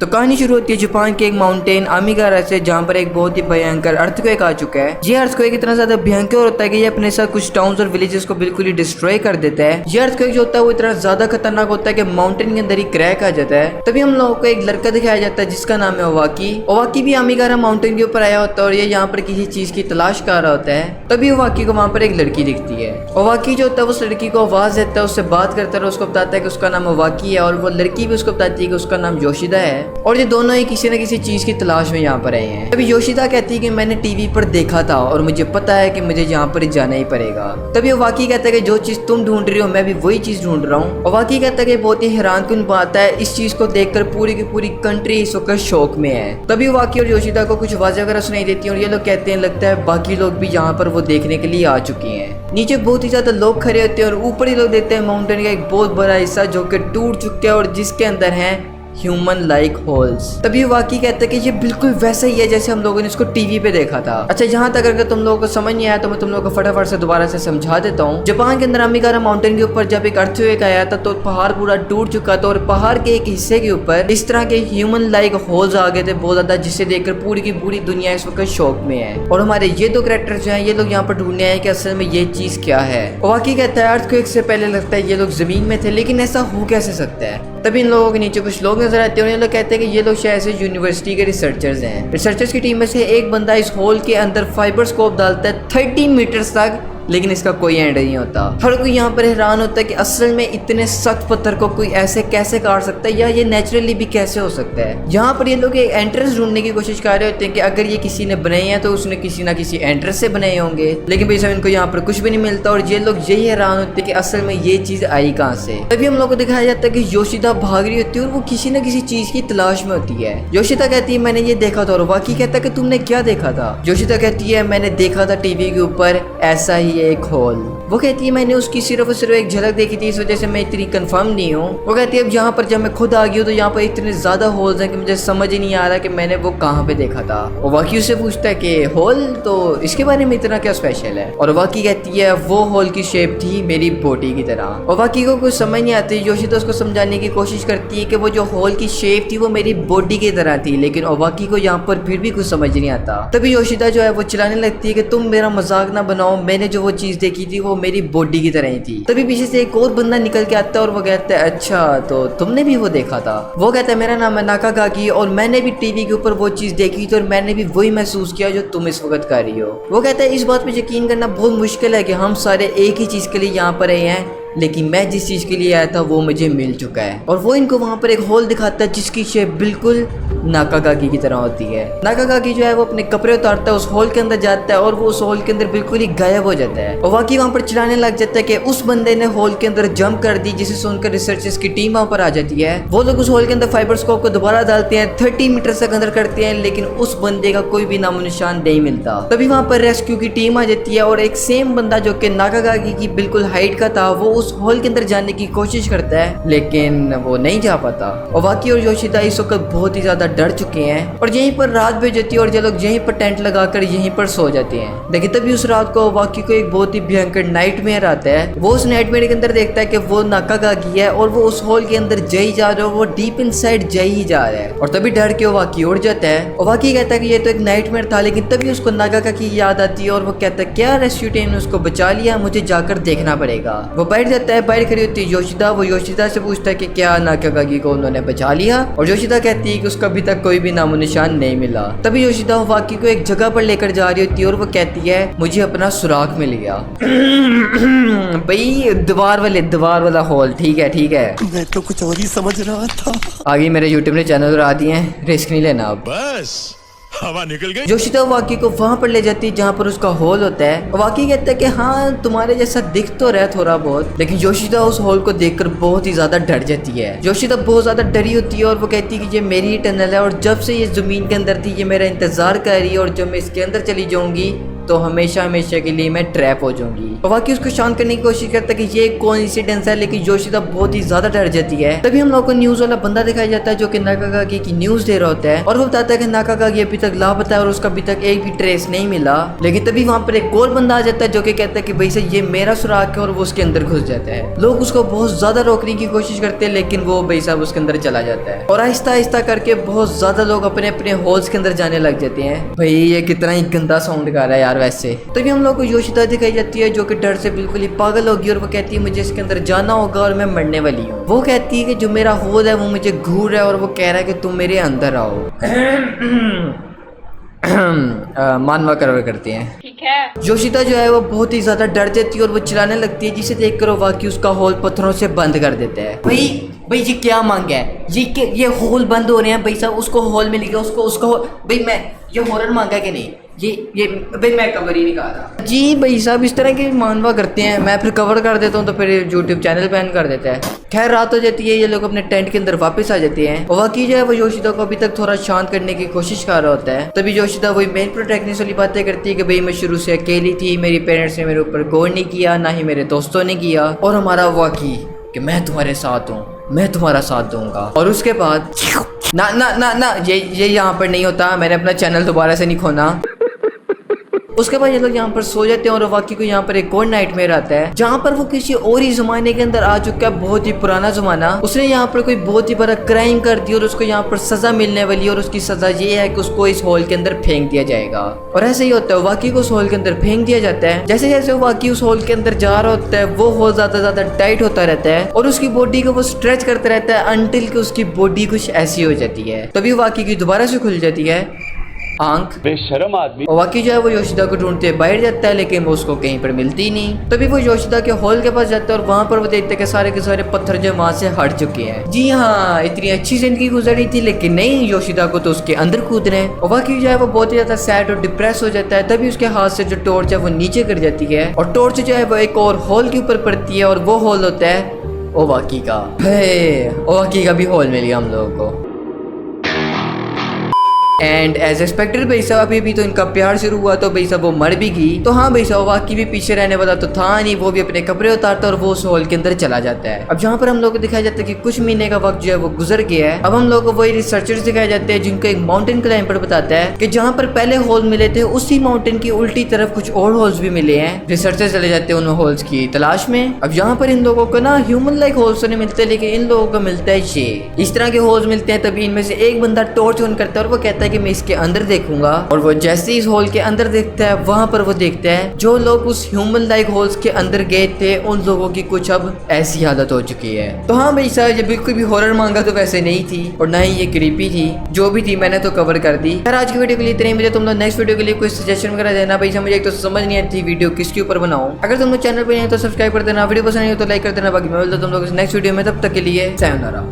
तो कहानी शुरू होती है जापान के एक माउंटेन अमीगारा से, जहाँ पर एक बहुत ही भयंकर अर्थक्वेक आ चुका है। ये अर्थक्वेक इतना ज्यादा भयंकर होता है कि ये अपने साथ कुछ टाउन्स और विलेजेस को बिल्कुल ही डिस्ट्रॉय कर देता है। ये अर्थक्वेक जो होता है वो इतना ज्यादा खतरनाक होता है कि माउंटेन के अंदर ही क्रैक आ जाता है। तभी हम लोगों को एक लड़का दिखाया जाता है जिसका नाम है ओवाकी। ओवाकी भी अमीगारा माउंटेन के ऊपर आया होता है और ये यहाँ पर किसी चीज की तलाश कर रहा होता है। तभी ओवाकी को वहाँ पर एक लड़की दिखती है। ओवाकी जो होता है उस लड़की को आवाज देता है, उससे बात करता है, उसको बताता है कि उसका नाम ओवाकी है और वो लड़की भी उसको बताती है कि उसका नाम योशिदा है और ये दोनों ही किसी न किसी चीज की तलाश में यहाँ पर आए हैं। तभी योशिदा कहती है कि मैंने टीवी पर देखा था और मुझे पता है कि मुझे यहाँ पर जाना ही पड़ेगा। तभी ओवाकी कहता है कि जो चीज तुम ढूंढ रही हो मैं भी वही चीज ढूंढ रहा हूँ। ओवाकी कहता है कि बहुत ही हैरानकुन बात है, इस चीज को देखकर पूरी की पूरी कंट्री इस वक्त शौक में है। तभी ओवाकी और योशिदा को कुछ आवाजें वगैरह सुनाई देती है और ये लोग कहते हैं लगता है बाकी लोग भी यहाँ पर वो देखने के लिए आ चुके हैं। नीचे बहुत ही ज्यादा लोग खड़े होते हैं और ऊपर ही लोग देखते हैं माउंटेन का एक बहुत बड़ा हिस्सा जो कि टूट चुका है और जिसके अंदर है ह्यूमन लाइक होल्स। तभी वाकी कहते हैं कि ये बिल्कुल वैसा ही है जैसे हम लोगों ने इसको टीवी पे देखा था। अच्छा, यहाँ तक अगर तुम लोगों को समझ नहीं आया तो मैं तुम लोगों को फटाफट से दोबारा से समझा देता हूँ। जापान के अंदर अमीगारा माउंटेन के ऊपर जब एक अर्थक्वेक आया था तो पहाड़ पूरा टूट चुका था और पहाड़ के एक हिस्से के ऊपर इस तरह के ह्यूमन लाइक होल्स आ गए थे बहुत ज्यादा, जिसे देखकर पूरी की पूरी दुनिया इस वक्त शौक में है। और हमारे ये दो कैरेक्टर जो है ये लोग यहाँ पर ढूंढने आए कि असल में ये चीज क्या है। वाकी कहता है अर्थक्वेक से पहले लगता है ये लोग जमीन में थे, लेकिन ऐसा हो कैसे सकता है। तभी इन लोगों के नीचे कुछ लोग नजर आते हैं और ये लोग कहते हैं कि ये लोग शायद से यूनिवर्सिटी के रिसर्चर्स हैं। रिसर्चर्स की टीम में से एक बंदा इस होल के अंदर फाइबर स्कोप डालता है 30 मीटर्स तक, लेकिन इसका कोई एंड नहीं होता। हर कोई यहाँ पर हैरान होता है कि असल में इतने सख्त पत्थर को कोई ऐसे कैसे काट सकता है या ये नेचुरली भी कैसे हो सकता है। यहाँ पर ये लोग एक एंट्रेंस ढूंढने की कोशिश कर रहे होते हैं कि अगर ये किसी ने बनाए हैं तो उसने किसी ना किसी एंट्रेंस से बनाए होंगे, लेकिन भाई साहब इनको यहाँ पर कुछ भी नहीं मिलता और ये लोग यही हैरान होते हैं कि असल में ये चीज आई कहाँ से। तभी हम लोग को दिखाया जाता है कि योशिदा भाग रही होती है और वो किसी न किसी चीज की तलाश में होती है। योशिदा कहती है मैंने ये देखा था और वाकी कहता है कि तुमने क्या देखा था। योशिदा कहती है मैंने देखा था टीवी के ऊपर ऐसा ही एक होल। वो कहती है मैंने उसकी सिर्फ और सिर्फ एक झलक देखी थी, इस वजह से मैं इतनी कंफर्म नहीं हूँ। वो कहती है अब यहाँ पर जब मैं खुद आ गई हूँ तो यहाँ पर इतने ज्यादा होल्स हैं कि मुझे समझ ही नहीं आ रहा कि मैंने वो कहाँ पे देखा था। और वाकी उससे पूछता है कि होल तो इसके बारे में इतना क्या स्पेशल है। और वाकी कहती है वो होल की शेप थी मेरी बॉडी की तरह। और वाकी को कुछ समझ नहीं आती। योशिदा उसको समझाने की कोशिश करती है कि वो जो होल की शेप थी वो मेरी बॉडी की तरह थी, लेकिन वाकी को यहाँ पर फिर भी कुछ समझ नहीं आता। तभी योशिदा जो है वो चिल्लाने लगती है कि तुम मेरा मजाक ना बनाओ, मैंने जो वो चीज देखी थी वो मेरी बॉडी की तरह ही थी। तभी पीछे से एक और बंदा निकल के आता है और वो कहता है अच्छा तो तुमने भी वो देखा था। वो कहता है मेरा नाम है नाकागाकी और मैंने भी टीवी के ऊपर वो चीज देखी थी और मैंने भी वही महसूस किया जो तुम इस वक्त कर रही हो। वो कहता है इस बात पे यकीन करना बहुत मुश्किल है कि हम सारे एक ही चीज के लिए यहाँ पर आए हैं, लेकिन मैं जिस चीज के लिए आया था वो मुझे मिल चुका है। और वो इनको वहां पर एक होल दिखाता है जिसकी शेप बिल्कुल नाकागाकी की तरह होती है। नाकागाकी जो है वो अपने कपड़े उतारता है, उस होल के अंदर जाता है और वो उस होल के अंदर बिल्कुल ही गायब हो जाता है। और वाकी वहां पर चिल्लाने लग जाता है कि उस बंदे ने होल के अंदर जंप कर दी, जिसे सुनकर रिसर्चर्स की टीम वहां पर आ जाती है। वो लोग उस होल के अंदर फाइबर स्कोप को दोबारा डालते हैं, 30 मीटर तक अंदर करते हैं, लेकिन उस बंदे का कोई भी नामो निशान नहीं मिलता। तभी वहां पर रेस्क्यू की टीम आ जाती है और एक सेम बंदा जो कि नाकागाकी की बिल्कुल हाइट का था वो उस होल के अंदर जाने की कोशिश करता है, लेकिन वो नहीं जा पाता। और वाकी और योशिदा इस वक्त बहुत ही ज्यादा डर चुके हैं और यहीं पर रात भी जाती है और ये लोग यहीं पर टेंट लगाकर यहीं पर सो जाते हैं। लेकिन तभी उस रात को वाकी को एक बहुत ही भयंकर नाइटमेयर आता है। वो उस नाइटमेयर के अंदर देखता है कि वो नाकागाकी है और वो उस होल के अंदर जा ही जा रहा है, वो डीप इनसाइड जा ही जा रहा है। और तभी डर के वाकी उड़ जाता है और वाकी कहता है कि ये तो एक नाइटमेयर था, लेकिन तभी उसको नाकागाकी की याद आती है और वो कहता है क्या रेस्क्यू टीम ने उसको बचा लिया, मुझे जाकर देखना पड़ेगा। वो बैठ जाता है, बैठ खड़ी होती है योशिदा। वो योशिदा से पूछता है कि क्या नाकागाकी को उन्होंने बचा लिया। और योशिदा कहती है कि उसका अभी तक कोई भी नामो निशान नहीं मिला। तभी योशिदा वाकी को एक जगह पर लेकर जा रही होती है और वो कहती है मुझे अपना सुराग मिल गया। भाई दीवार वाला होल, ठीक है मैं तो कुछ और ही समझ रहा था। आगे मेरे यूट्यूब ने चैनल पर आ दिए हैं, रिस्क नहीं लेना अब। बस हवा निकल गई। योशिदा वाकी को वहां पर ले जाती है जहां पर उसका होल होता है। वाकी कहता है कि हाँ तुम्हारे जैसा दिख तो रहा थोड़ा बहुत, लेकिन योशिदा उस होल को देखकर बहुत ही ज्यादा डर जाती है। योशिदा बहुत ज्यादा डरी होती है और वो कहती है कि ये मेरी ही टनल है और जब से ये जमीन के अंदर थी ये मेरा इंतजार कर रही है और जब मैं इसके अंदर चली जाऊंगी तो हमेशा हमेशा के लिए मैं ट्रैप हो जाऊंगी। तो वाकई उसको शांत करने की कोशिश करता है कि ये एक कोइंसिडेंस है, लेकिन योशिदा बहुत ही ज्यादा डर जाती है। तभी हम लोग को न्यूज वाला बंदा दिखाया जाता है जो कि नाकागागी की न्यूज दे रहा होता है और वो बताता है कि नाकागागी अभी तक लापता है और उसका अभी तक एक भी ट्रेस नहीं मिला। लेकिन तभी वहां पर एक और बंदा आ जाता है जो कि कहता है कि भाई साहब ये मेरा सुराग है और वो उसके अंदर घुस जाता है। लोग उसको बहुत ज्यादा रोकने की कोशिश करते हैं लेकिन वो भाई साहब उसके अंदर चला जाता है और आहिस्ता आहिस्ता करके बहुत ज्यादा लोग अपने अपने होल्स के अंदर जाने लग जाते हैं। भाई ये कितना ही गंदा साउंड कर रहा है यार वैसे। तभी हम लोग को योशिदा दिखाई जाती है जो कि डर से बिल्कुल ही पागल होगी और वो कहती है मुझे इसके अंदर जाना होगा और मैं मरने वाली हूँ। वो कहती है कि जो मेरा होल है वो मुझे घूर रहा है और वो कह रहा है कि तुम मेरे अंदर आओ। मानवा करवर करते हैं। ठीक है। योशिदा जो है वो बहुत ही ज्यादा डर जाती है और वो चिल्लाने लगती है जिसे देखकर वो वाकई उसका होल पत्थरों से बंद कर देता है। भाई भाई ये क्या मांग है, ये होल बंद हो रहे हैं भाई साहब, उसको होल मिल गया, उसको भाई मैं ये हॉरर मांगा कि नहीं, ये भाई मैं कवर ही नहीं कर रहा जी। भाई साहब इस तरह के मानवा करते हैं, मैं फिर कवर कर देता हूँ तो फिर यूट्यूब चैनल बैन कर देता है। खैर रात हो जाती है, ये लोग अपने टेंट के अंदर वापस आ जाते हैं और वाकई जो है वो योशिदा को अभी तक थोड़ा शांत करने की कोशिश कर रहा होता है। तभी योशिदा वही मेन प्रोटैगनिस्ट वाली बातें करती है कि भाई मैं शुरू से अकेली थी, मेरी पेरेंट्स ने मेरे ऊपर गौर नहीं किया, ना ही मेरे दोस्तों ने किया, और हमारा वाकई कि मैं तुम्हारे साथ हूँ, मैं तुम्हारा साथ दूंगा। और उसके बाद ना ना ना ना ये यहाँ पर नहीं होता, मैंने अपना चैनल दोबारा से नहीं खोना। उसके बाद ये लोग यहाँ पर सो जाते हैं और वाकई को यहाँ पर एक और नाइटमेयर आता है जहाँ पर वो किसी और ही जमाने के अंदर आ चुका है, बहुत ही पुराना जमाना। उसने यहाँ पर कोई बहुत ही बड़ा क्राइम कर दिया और उसको यहाँ पर सजा मिलने वाली है और उसकी सजा ये है कि उसको इस होल के अंदर फेंक दिया जाएगा। और ऐसे ही होता है, वाकई को उस होल के अंदर फेंक दिया जाता है। जैसे जैसे वो वाकई उस होल के अंदर जा रहा होता है वो होल ज्यादा टाइट होता रहता है और उसकी बॉडी को वो स्ट्रेच करता रहता है अनटिल कि उसकी बॉडी कुछ ऐसी हो जाती है। तभी वाकई की दोबारा से खुल जाती है आंख। बेशरम आदमी। और वाकई जो है वो योशिदा को ढूंढते बाहर जाता है लेकिन वो उसको कहीं पर मिलती ही नहीं। तभी वो योशिदा के हॉल के पास जाता है और वहां पर वो देखते हैं कि सारे के सारे पत्थर जो वहां से हट चुके हैं। जी हाँ, इतनी अच्छी जिंदगी गुजरी थी लेकिन नहीं, योशिदा को तो उसके अंदर कूद रहे हैं। और वाकई जो है वो बहुत ही ज्यादा सैड और डिप्रेस हो जाता है। तभी उसके हाथ से जो टॉर्च है वो नीचे गिर जाती है और टॉर्च जो है वो एक और हॉल के ऊपर पड़ती है और वो हॉल होता है ओ वाकई का। ओ वाकई का भी हॉल मिल गया हम लोगों को। एंड एज एक्सपेक्टेड भाई साहब अभी भी तो इनका प्यार शुरू हुआ तो भाई साहब वो मर भी गई। तो हाँ भाई साहब वाकई भी पीछे रहने वाला तो था नहीं, वो भी अपने कपड़े उतारता और वो उस हॉल के अंदर चला जाता है। अब जहाँ पर हम लोग को दिखाया जाता है कि कुछ महीने का वक्त जो है वो गुजर गया है। अब हम लोग को वही रिसर्चर्स दिखाए जाते हैं जिनको एक माउंटेन क्लाइंबर बताता है कि जहाँ पर पहले होल मिले थे उसी माउंटेन की उल्टी तरफ कुछ और होल्स भी मिले हैं। रिसर्चर्स चले जाते हैं उन होल्स की तलाश में। अब यहाँ पर इन लोगों को ना ह्यूमन लाइक होल्स नहीं मिलते लेकिन इन लोगों को मिलता है ये इस तरह के होल्स मिलते हैं। तभी इनमें से एक बंदा टॉर्च ऑन करता है और वो कहता है कि मैं इसके अंदर देखूंगा। और वो जैसे इस होल के अंदर देखता है वहां पर वो देखता है जो लोग उस ह्यूमन लाइक होल्स के अंदर गए थे उन लोगों की कुछ अब ऐसी हालत हो चुकी है। तो हाँ भाई साहब ये बिल्कुल भी हॉरर मांगा तो वैसे नहीं थी और ना ही ये क्रीपी थी, जो भी थी मैंने तो कवर कर दी। फिर आज की वीडियो के लिए इतने मुझे तुम लोग नेक्स्ट वीडियो के लिए कोई सजेशन वगैरह देना भाई साहब, मुझे एक तो समझ नहीं आती वीडियो किसके ऊपर बनाऊं। अगर तुम लोग चैनल पर नहीं तो सब्सक्राइब कर देना, वीडियो पसंद नहीं हो तो लाइक कर देना। बाकी मैं मिलता हूं तुम लोग नेक्स्ट वीडियो में, तब तक के लिए सायोनारा।